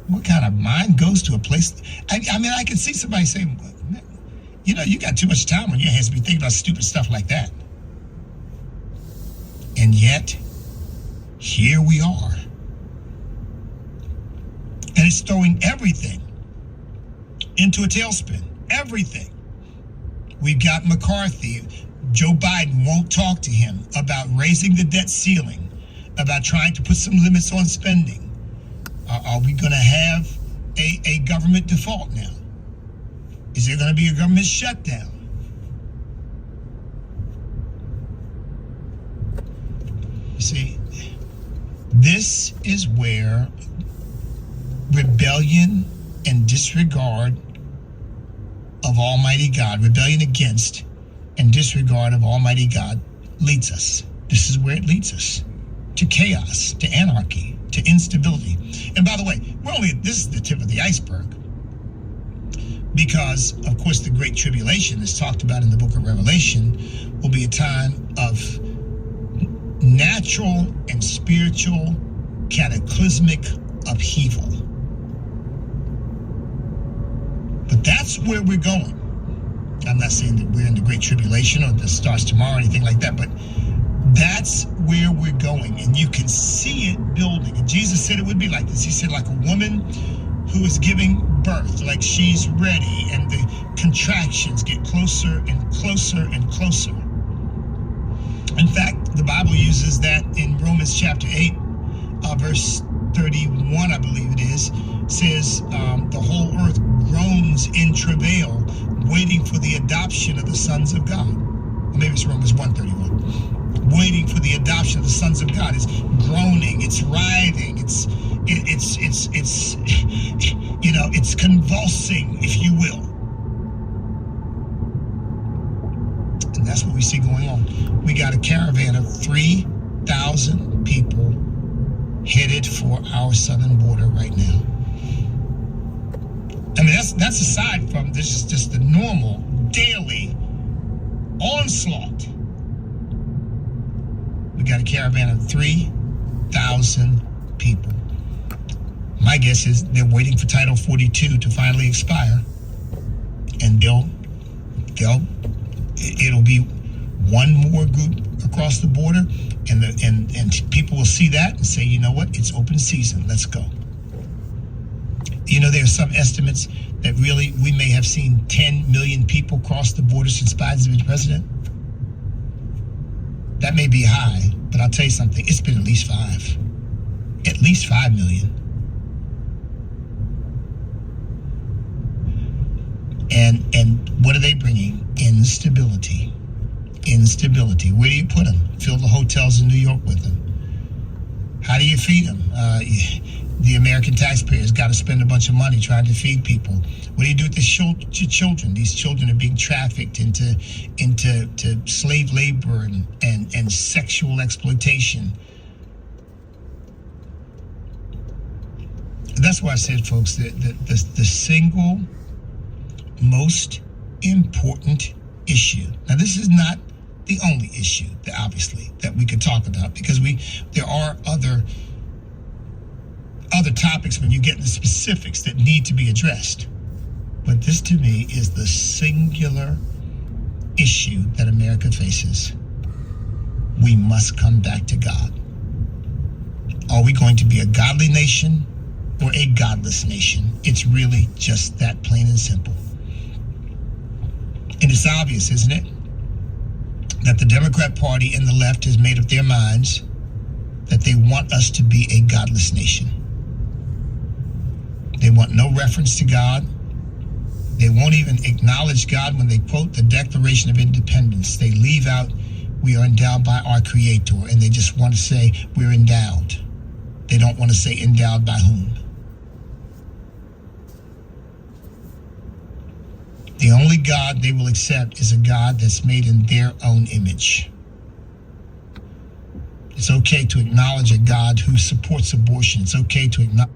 What kind of mind goes to a place? I mean, I can see somebody saying, you know, you got too much time on your hands to be thinking about stupid stuff like that. And yet, here we are. And it's throwing everything into a tailspin. Everything. We've got McCarthy. Joe Biden won't talk to him about raising the debt ceiling, about trying to put some limits on spending. Are we going to have a government default now? Is there going to be a government shutdown? You see, this is where rebellion and disregard of Almighty God, rebellion against and disregard of Almighty God leads us. This is where it leads us. To chaos, to anarchy, to instability. And by the way, this is the tip of the iceberg. Because, of course, the Great Tribulation is talked about in the book of Revelation will be a time of natural and spiritual cataclysmic upheaval. But that's where we're going. I'm not saying that we're in the Great Tribulation or that starts tomorrow or anything like that, but that's where we're going. And you can see it building. And Jesus said it would be like this. He said, like a woman who is giving birth, like she's ready, and the contractions get closer and closer and closer. In fact, the Bible uses that in Romans chapter 8, verse 31, I believe it is, says the whole earth groans in travail, waiting for the adoption of the sons of God. Or maybe it's Romans 1:31. Waiting for the adoption of the sons of God. It's groaning, it's writhing, it's you know, it's convulsing, if you will. And that's what we see going on. We got a caravan of 3,000 people headed for our southern border right now. I mean, that's aside from this is just the normal daily onslaught. We got a caravan of 3,000 people. My guess is they're waiting for Title 42 to finally expire, and it'll be one more group across the border, and people will see that and say, you know what, it's open season, let's go. You know, there are some estimates that really we may have seen 10 million people cross the border since Biden's been president. That may be high, but I'll tell you something, it's been at least 5. At least 5 million. And what are they bringing? Instability. Instability. Where do you put them? Fill the hotels in New York with them. How do you feed them? The American taxpayers got to spend a bunch of money trying to feed people. What do you do with the children? These children are being trafficked into slave labor and sexual exploitation. That's why I said, folks, that the single most important issue. Now, this is not the only issue that obviously that we could talk about, because there are other topics when you get into specifics that need to be addressed. But this to me is the singular issue that America faces. We must come back to God. Are we going to be a godly nation or a godless nation? It's really just that, plain and simple. And it's obvious, isn't it, that the Democrat Party and the left has made up their minds that they want us to be a godless nation. They want no reference to God. They won't even acknowledge God when they quote the Declaration of Independence. They leave out, we are endowed by our Creator, and they just want to say we're endowed. They don't want to say endowed by whom. The only God they will accept is a God that's made in their own image. It's okay to acknowledge a God who supports abortion. It's okay to acknowledge